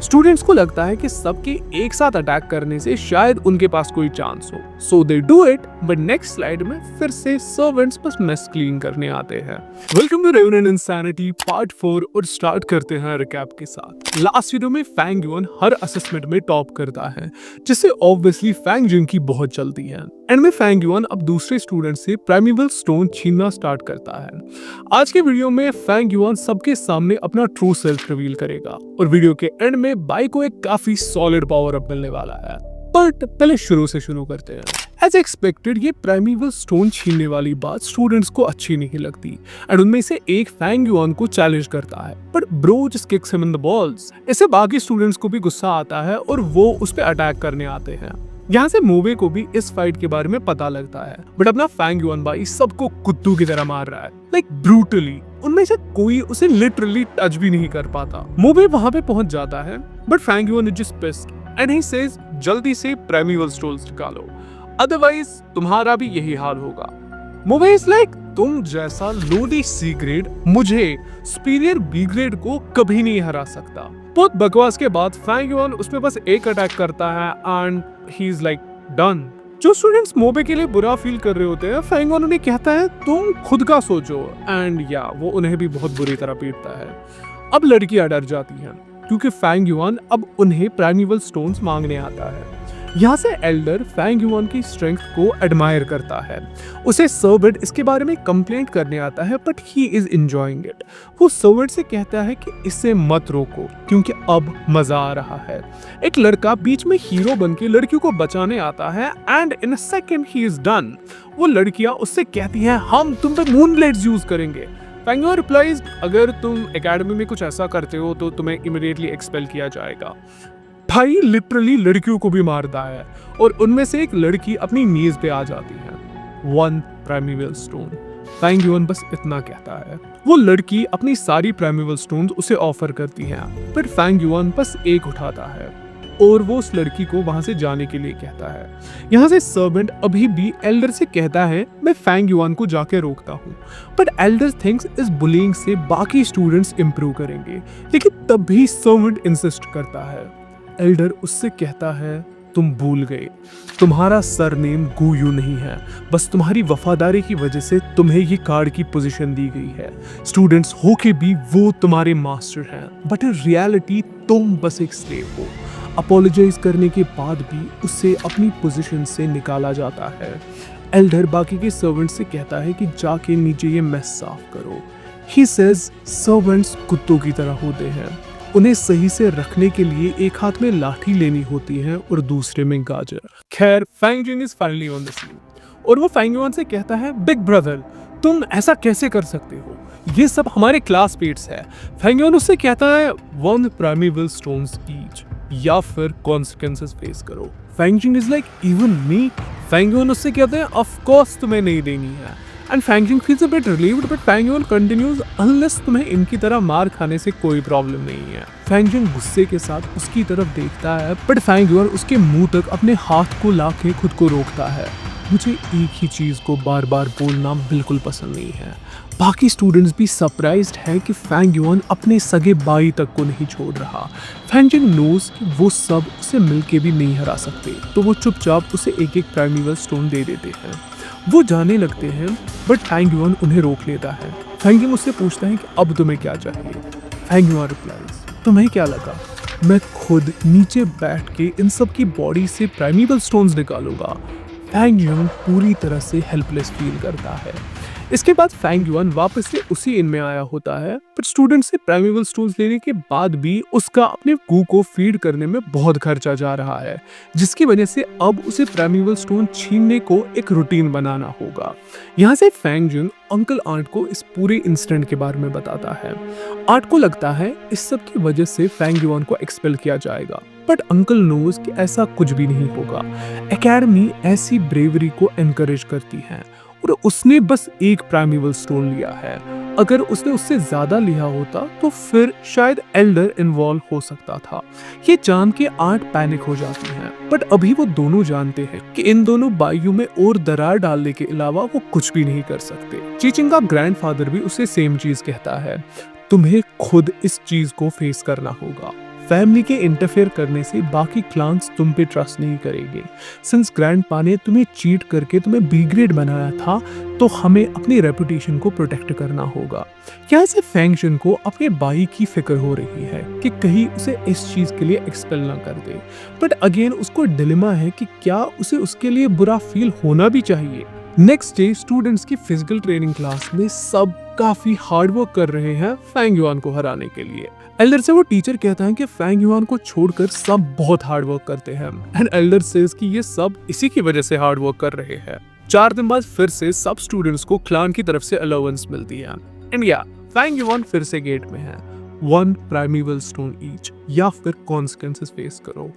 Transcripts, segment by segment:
Students को लगता है कि सबके एक साथ अटैक करने से शायद उनके पास कोई चांस हो, so they do it. But next slide में फिर से सर्वेंट्स बस मेस क्लीन करने आते हैं। Welcome to Raven and Insanity part 4 और स्टार्ट करते हैं रिकैप के साथ। लास्ट वीडियो में फैंग युआन हर असेसमेंट में टॉप करता है, जिससे ऑब्वियसली फैंग जिन की बहुत चलती है। एंड में फैंग युआन अब दूसरे स्टूडेंट से प्राइमेवल स्टोन छीनना स्टार्ट करता है। आज के वीडियो में फैंग युआन सबके सामने अपना ट्रू सेल्फ रिवील करेगा और वीडियो के एंड में बाई को एक काफी सॉलिड पावर अप मिलने वाला है। बट पहले शुरू से शुरू करते हैं। एज एक्सपेक्टेड ये प्राइमेवल स्टोन छीनने वाली बात स्टूडेंट्स को अच्छी नहीं लगती एंड उनमें से एक फैंग युआन को चैलेंज करता है, but bro just kicks him in the balls. इससे बाकी स्टूडेंट्स को भी गुस्सा आता है और वो उस पर अटैक करने आते हैं। यहाँ से मोबे को भी इस फाइट के बारे में पता लगता है, बट अपना फैंग युआन भाई सबको कुत्तू की तरह मार रहा है, लाइक ब्रूटली। उनमें से कोई उसे लिटरली टच भी नहीं कर पाता। मोबे वहां पे पहुंच जाता है, but Fang Yuan is just pissed and he says जल्दी से प्राइमेवल स्टोन्स निकालो, अदरवाइज तुम्हारा भी यही हाल होगा। मोबे इज लाइक तुम जैसा लोली सी ग्रेड मुझे सुपीरियर बी ग्रेड को कभी नहीं हरा सकता। बहुत बकवास के बाद फैंग युआन उसमें बस एक अटैक करता है and he is like done. जो स्टूडेंट्स मोबे के लिए बुरा फील कर रहे होते हैं, फैंग युआन उन्हें कहता है तुम खुद का सोचो एंड या वो उन्हें भी बहुत बुरी तरह पीटता है। अब लड़कियां डर जाती हैं क्योंकि फैंग युआन अब उन्हें प्राइमेवल स्टोन्स मांगने आता है। यहाँ से एल्डर फैंग युआन की स्ट्रेंथ को एडमायर करता है। उसे सर्वेंट इसके बारे में कंप्लेंट करने आता है, but he is enjoying it. वो सर्वेंट से कहता है कि इसे मत रोको क्योंकि अब मजा आ रहा है। एक लड़का बीच में हीरो बन के लड़कियों को बचाने आता है and in a second he is done. वो लड़कियां उससे कहती हैं हम तुम पे मून ब्लेड्स यूज करेंगे। फैंग युआन रिप्लाइज अगर तुम एकेडमी में कुछ ऐसा करते हो तो तुम्हें इमीडिएटली एक्सपेल किया जाएगा। भाई लिटरली लड़कियों को भी मारता है और उनमें से एक लड़की अपनी नीज पे आ जाती है। 1 प्राइमेवल स्टोन। फैंग युआन बस इतना कहता है। वो लड़की अपनी सारी प्राइमेवल स्टोन्स उसे ऑफर करती हैं, पर फैंग युआन बस एक उठाता है और वो उस लड़की को वहां से जाने के लिए कहता है। यहाँ से सर्वेंट अभी भी एल्डर से कहता है मैं फैंग युआन को जाके रोकता हूँ, बट एल्डर थिंक्स इस बुलिंग से बाकी स्टूडेंट्स इंप्रूव करेंगे, लेकिन तब भी सर्वेंट इंसिस्ट करता है। एल्डर उससे कहता है तुम भूल गए, तुम्हारा सरनेम गुयू नहीं है, बस तुम्हारी वफादारी की वजह से तुम्हें ये कार्ड की पोजीशन दी गई है। स्टूडेंट्स होके भी वो तुम्हारे मास्टर हैं, बट इन रियलिटी तुम बस एक स्लेव हो। अपोलोजाइज करने के बाद भी उसे अपनी पोजीशन से निकाला जाता है। एल्डर बाकी के सर्वेंट्स से कहता है कि जाके नीचे ये मेस साफ करो। ही सेज सर्वेंट्स कुत्तों की तरह होते हैं, उन्हें सही से रखने के लिए एक हाथ में लाठी लेनी होती है और दूसरे में गाजर। खैर Fang Jin is finally on the scene और वो फैंग युआन से कहता है बिग ब्रदर तुम ऐसा कैसे कर सकते हो, ये सब हमारे क्लासमेट्स है। फैंग युआन उससे कहता है 1 प्राइमेवल स्टोन्स ईच या फिर कॉन्सिक्वेंसेस फेस करो। Fang Jin is like even me. Fang Yuan उससे कहते हैं ऑफ कोर्स तुम्हें नहीं देनी है and Fang Jin feels a bit relieved, but Fang Yuan continues unless तुम्हें इनकी तरह मार खाने से कोई प्रॉब्लम नहीं है। फैंग जिन गुस्से के साथ उसकी तरफ देखता है, बट फैंग युआन उसके मुंह तक अपने हाथ को लाके खुद को रोकता है। मुझे एक ही चीज को बार बार बोलना बिल्कुल पसंद नहीं है। बाकी स्टूडेंट्स भी सरप्राइज्ड है कि फैंग युआन अपने सगे भाई तक को नहीं छोड़ रहा। फैंग जिन नोज कि वो सब उसे मिलके भी नहीं हरा सकते, तो वो चुपचाप उसे एक एक प्राइमेवल स्टोन दे देते हैं। वो जाने लगते हैं, बट फैंग युआन उन्हें रोक लेता है। फैंग जिन उससे पूछता है कि अब तुम्हें क्या चाहिए। फैंग युआन रिप्लाइज तुम्हें क्या लगा मैं खुद नीचे बैठ के इन सब की बॉडी से प्राइमेवल स्टोन्स निकालूंगा। फैंग युआन पूरी तरह से हेल्पलेस फील करता है। इसके बाद फैंग युआन वापस से उसी इन में आया होता है, बट स्टूडेंट से प्राइमेवल स्टोन्स लेने के बाद भी उसका अपने गू को फीड करने में बहुत खर्चा जा रहा है, जिसकी वजह से अब उसे प्राइमेवल स्टोन छीनने को एक रूटीन बनाना होगा। यहाँ से फैंग जिन अंकल आर्ट को इस पूरे इंसिडेंट के बारे में बताता है। आर्ट को लगता है इस सब की वजह से फैंग युआन को एक्सपेल किया जाएगा, बट अंकल नोज कि ऐसा कुछ भी नहीं होगा। एकेडमी ऐसी ब्रेवरी को एनकरेज करती है और उसने बस एक प्राइमेवल स्टोन लिया है। अगर उसने उससे ज्यादा लिया होता तो फिर शायद एल्डर इन्वॉल्व हो सकता था। ये जान के आर्ट पैनिक हो जाती हैं, बट अभी वो दोनों जानते हैं कि इन दोनों बाइयों में और दरार डालने के अलावा वो कुछ भी नहीं कर सकते। चीचिंग का ग्रैंडफादर भी उसे सेम चीज कहता है, तुम्हें खुद इस चीज को फेस करना होगा। फैमिली के इंटरफेयर करने से बाकी क्लान्स तुम पे ट्रस्ट नहीं करेंगे। सिंस ग्रैंडपा ने तुम्हें चीट करके तुम्हें बी ग्रेड बनाया था, तो हमें अपनी रेपुटेशन को प्रोटेक्ट करना होगा। क्या ऐसे फैंगशन को अपने भाई की फिक्र हो रही है कि कहीं उसे इस चीज के लिए एक्सपेल ना कर दे, बट अगेन उसको डिलेमा है कि क्या उसे उसके लिए बुरा फील होना भी चाहिए। नेक्स्ट डे स्टूडेंट्स की फिजिकल ट्रेनिंग क्लास में सब काफी हार्ड वर्क कर रहे हैं फैंग युआन को हराने के लिए। एल्डर से वो टीचर कहता है कि फैंग युआन को छोड़कर सब बहुत हार्ड वर्क करते हैं, एंड एल्डर सेज कि ये सब इसी की वजह से हार्ड वर्क कर रहे हैं। 4 दिन बाद फिर से सब स्टूडेंट्स को क्लान की तरफ से अलाउंस मिलती है, एंड या फैंग युआन फिर से गेट में है। 1 प्राइमेवल स्टोन ईच या फिर कॉन्सिक्वेंसेस फेस करो।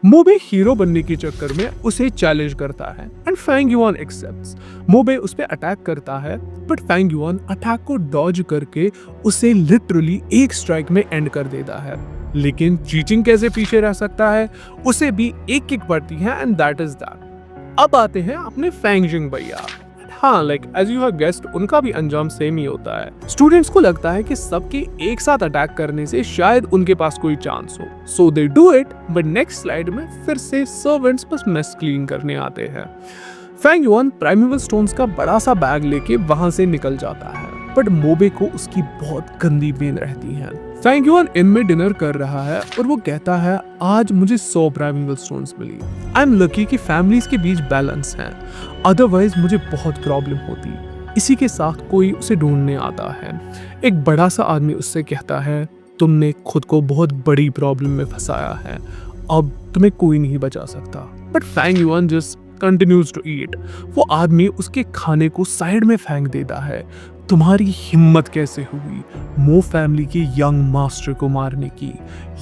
मोबे हीरो बनने के चक्कर में उसे चैलेंज करता है एंड फैंग युआन एक्सेप्ट्स। मोबे उस पे अटैक करता है, बट फैंग युआन अटैक को डॉज करके उसे लिटरली एक स्ट्राइक में एंड कर देता है। लेकिन चीचिंग कैसे पीछे रह सकता है, उसे भी एक किक पड़ती है एंड दैट इज दैट। अब आते हैं अपने फैंगजिंग भैया। हाँ, like as you have guessed, उनका भी अंजाम सेम ही होता है। स्टूडेंट्स को लगता है कि सबके एक साथ अटैक करने से शायद उनके पास कोई चांस हो, so they do it, but next slide में फिर से सर्वेंट्स बस मेस क्लीन करने आते हैं। फैंग युआन प्राइमेवल स्टोन्स का बड़ा सा बैग लेके वहां से निकल जाता है, बट मोबे को उसकी बहुत गंदी पेन रहती है। फैंग युआन इन में डिनर कर रहा है और वो कहता है आज मुझे 100 प्राइमेवल स्टोन्स मिली। आई एम लकी कि फैमिलीज के बीच बैलेंस है, अदरवाइज मुझे बहुत प्रॉब्लम होती। इसी के साथ कोई उसे ढूंढने आता है। एक बड़ा सा आदमी उससे कहता है तुमने खुद को बहुत बड़ी प्रॉब्लम में फंसाया है, अब तुम्हें कोई नहीं बचा सकता। But Fang Yuan just continues to eat. वो आदमी उसके खाने को साइड में फेंक देता है। तुम्हारी हिम्मत कैसे हुई मो फैमिली के यंग मास्टर को मारने की?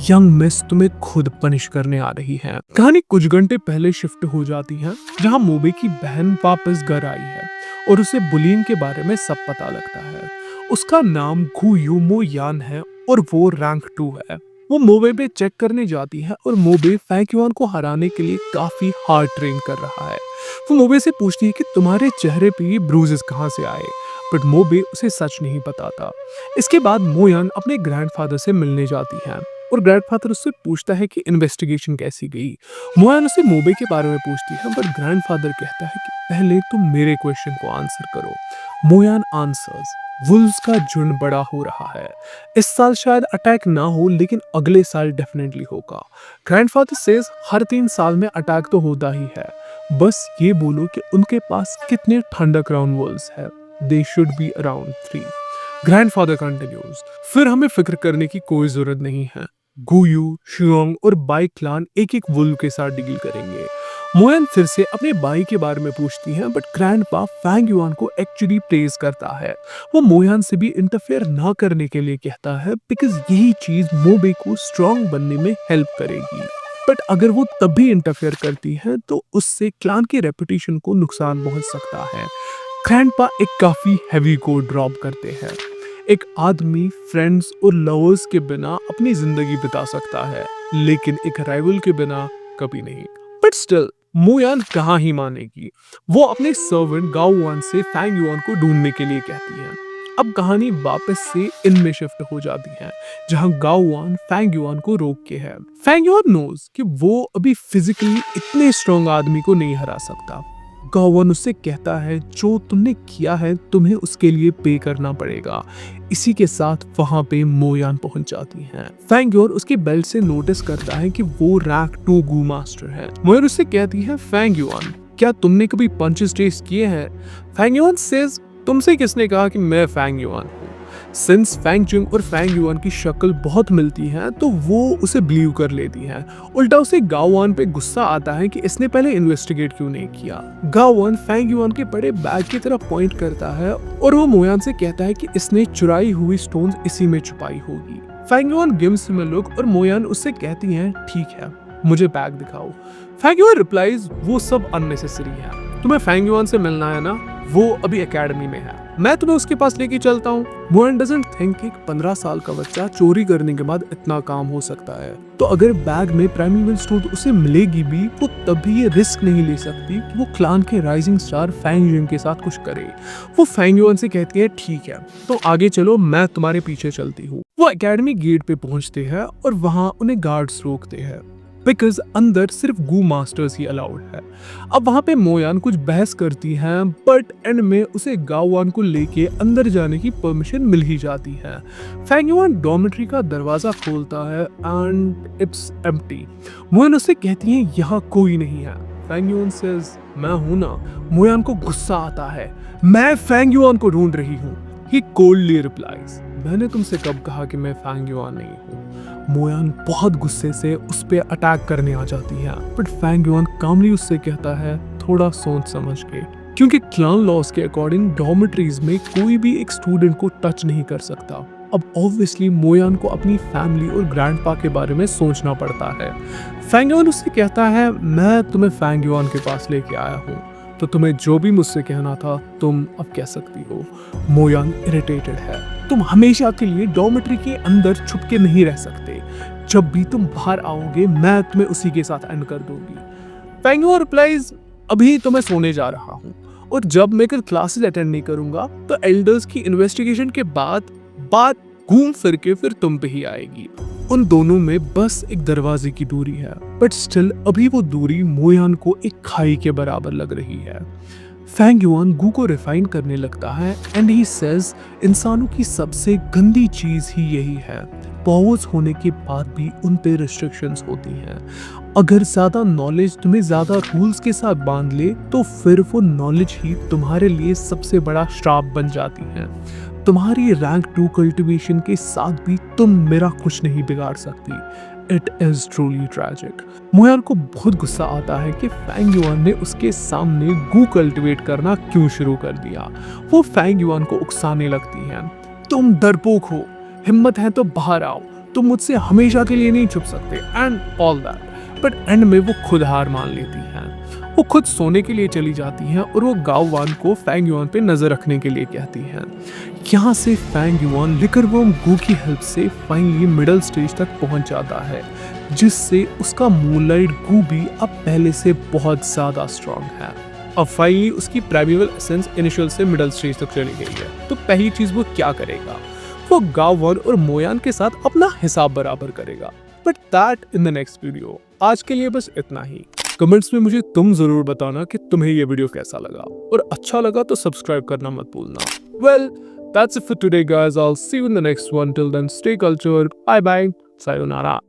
यंग मिस तुम्हें खुद पनिश करने आ रही है। कहानी कुछ घंटे पहले शिफ्ट हो जाती है, जहां मोबे की बहन वापस घर आई है और उसे बुलियन के बारे में सब पता लगता है। उसका नाम गु यू मो यान है और वो रैंक 2 है। वो मोबे पे चेक करने जाती है और मोबे फैंग युआन को हराने के लिए काफी हार्ड ट्रेन कर रहा है। वो मोबे से पूछती है कि तुम्हारे चेहरे पे ये ब्रूजेस कहाँ से आए, बट मोबे उसे सच नहीं बताता। इसके बाद मोयान अपने ग्रैंडफादर से मिलने जाती है और ग्रैंडफादर उससे पूछता है कि इन्वेस्टिगेशन कैसी गई। मोयान उसे मोबे के बारे में पूछती है, बट ग्रैंडफादर कहता है कि पहले तुम मेरे क्वेश्चन को आंसर करो। Moyn answers. वुल्व्स का झुंड बड़ा हो रहा है। इस साल शायद अटैक ना हो, लेकिन अगले साल डेफिनेटली होगा। ग्रैंडफादर सेज हर 3 साल में अटैक तो होता ही है, बस ये बोलो कि उनके पास कितने थंडर क्राउन वुल्व्स है। They should be around 3. Grandfather continues. फिर हमें फिक्र करने की कोई जरूरत नहीं है। गुयू, शियोंग और बाई क्लान एक एक वुल्व के साथ डील करेंगे। मोयन फिर से अपने भाई के बारे में पूछती है, बट ग्रैंडपा फैंग युआन को एक्चुअली प्रेज करता है। वो मोयान से भी इंटरफेयर ना करने के लिए कहता है, बिकॉज यही चीज मोबे को स्ट्रॉन्ग बनने में हेल्प करेगी। बट अगर वो तब भी इंटरफेयर करती है तो उससे क्लान की रेपुटेशन को नुकसान पहुंच सकता है। ग्रैंडपा एक काफी हैवी कोड ड्रॉप करते हैं। एक आदमी फ्रेंड्स और लवर्स के बिना अपनी जिंदगी बिता सकता है, लेकिन एक राइवल के बिना कभी नहीं। बट स्टिल मोयान कहाँ ही मानेगी। वो अपने सर्वेंट गाओ वान से फैंग युआन को ढूंढने के लिए कहती है। अब कहानी वापस से इनमें शिफ्ट हो जाती है, जहां गाओ वान फैंग युआन को रोक के है। फैंग युआन नोज कि वो अभी फिजिकली इतने स्ट्रॉन्ग आदमी को नहीं हरा सकता। गाओ वान उससे कहता है जो तुमने किया है तुम्हें उसके लिए पे करना पड़ेगा। इसी के साथ वहां पे मोयान पहुंच जाती है। फैंग युआन उसकी बेल्ट से नोटिस करता है कि वो रैंक 2 गू मास्टर है। मोयान उससे कहती है, फैंग युआन क्या तुमने कभी पंचेस टेस्ट किए हैं? फैंग युआन सेज, तुमसे किसने कहा कि मैं फैंग युआन हूँ? सिंस फैंग जिंग और फैंग युआन की शक्ल बहुत मिलती है, तो वो उसे बिलीव कर लेती है। उल्टा उसे गाओ वान पे गुस्सा आता है कि इसने पहले इन्वेस्टिगेट क्यों नहीं किया। गाओ वान फैंग युआन के बड़े बैग की तरफ पॉइंट करता है और वो मोयान से कहता है कि इसने चुराई हुई स्टोन्स इसी में छुपाई होगी। Fang Yuan gives him a look और मोयान उससे कहती है, ठीक है मुझे बैग दिखाओ। फैंग युआन रिप्लाइज, वो सब अननेसेसरी है। तुम्हें फैंग युआन से मिलना है ना, वो अभी एकेडमी में है। मैं तुम्हें उसके पास लेके चलता हूँ। मोयन डजंट थिंक कि 15 साल का बच्चा चोरी करने के बाद इतना काम हो सकता है, तो अगर बैग में प्राइमल स्टोन उसे मिलेगी भी, वो तब भी ये रिस्क नहीं ले सकती कि वो क्लान के राइजिंग स्टार फैंग युआन के साथ कुछ करे। वो फैंग युआन से कहती है ठीक है, तो आगे चलो, मैं तुम्हारे पीछे चलती हूँ। वो एकेडमी गेट पे पहुंचते हैं और वहां उन्हें गार्ड्स रोकते हैं बिकॉज अंदर सिर्फ गू मास्टर्स ही अलाउड है। अब वहां पे मोयान कुछ बहस करती हैं, बट एंड में उसे गाओवान को लेके अंदर जाने की परमिशन मिल ही जाती है। फैंग युआन डॉर्मेट्री का दरवाजा खोलता है एंड इट्स एम्प्टी। मोयान उससे कहती है यहाँ कोई नहीं है। फैंग युआन सेज मैं हूं ना। मोयान को गुस्सा आता है, मैं फैंग युआन को ढूंढ रही हूँ। ही कोल्डली रिप्लाइज मैंने तुमसे कब कहा कि मैं फैंग युआन नहीं हूँ। मोयान बहुत गुस्से से उस पे अटैक करने आ जाती है, बट फैंग युआन कामली उससे कहता है थोड़ा सोच समझ के, क्योंकि क्लान लॉस के अकॉर्डिंग डॉर्मेट्रीज में कोई भी एक स्टूडेंट को टच नहीं कर सकता। अब ऑब्वियसली मोयान को अपनी फैमिली और ग्रैंडपा के बारे में सोचना पड़ता है। फैंग युआन उससे कहता है मैं तुम्हें फैंग युआन के पास लेके आया हूँ, तो तुम्हें जो भी मुझसे कहना था तुम अब कह सकती हो। मोयान इरिटेटेड है, तुम हमेशा के लिए डॉर्मेट्री के अंदर छुप के नहीं रह सकते। जब भी तुम बाहर आओगे मैं तुम्हें उसी के साथ एंड कर दूंगी। फैंग युआन रिप्लाइज अभी तो मैं सोने जा रहा हूँ, और जब मैं कल क्लासेस अटेंड नहीं करूंगा तो एल्डर्स की इन्वेस्टिगेशन के बाद बात घूम फिर के फिर तुम पे ही आएगी। उन दोनों में बस एक दरवाजे की दूरी है, बट स्टिल अभी वो दूरी मोयान को एक खाई के बराबर लग रही है। फैंग युआन गू को रिफाइन करने लगता है एंड ही सेज इंसानों की सबसे गंदी चीज ही यही है। पावर्स होने के बाद भी उन पे रिस्ट्रिक्शंस होती हैं। अगर ज्यादा नॉलेज तुम्हें ज्यादा रूल्स के साथ बांध ले तो फिर वो नॉलेज ही तुम्हारे लिए सबसे बड़ा श्राप बन जाती है। तुम्हारी रैंक 2 कल्टीवेशन के साथ भी तुम मेरा कुछ नहीं बिगाड़ सकती। It is truly tragic. मोयान को बहुत गुस्सा आता है कि फैंग युआन ने उसके सामने गू कल्टिवेट करना क्यों शुरू कर दिया। वो फैंग युआन को उकसाने लगती है, तुम डरपोक हो, हिम्मत है तो बाहर आओ, तुम मुझसे हमेशा के लिए नहीं छुप सकते and all that. But and में वो खुद हार मान लेती हैं। वो खुद सोने के लिए चली जाती हैं और वो गाओवान को फैंग युआन पे नजर रखने के लिए कहती हैं। यहाँ से फैंग युआन लिकरवर्म गू की हेल्प से फाइनली मिडिल स्टेज तक पहुंच जाता है, जिससे उसका मूनलाइट गू भी अब पहले से बहुत ज्यादा स्ट्रॉन्ग है। अब फाइनली उसकी प्राइमल एसेंस इनिशियल से मिडिल स्टेज तक चली गई है। तो पहली चीज वो क्या करेगा, वो गाओवान और मोयान के साथ अपना हिसाब बराबर करेगा। But that in the next video. आज के लिए बस इतना ही। कमेंट्स में मुझे तुम जरूर बताना कि तुम्हें ये वीडियो कैसा लगा, और अच्छा लगा तो सब्सक्राइब करना मत भूलना। Well, that's it for today guys. I'll see you in the next one. Till then, stay cultured. Bye bye. Sayonara.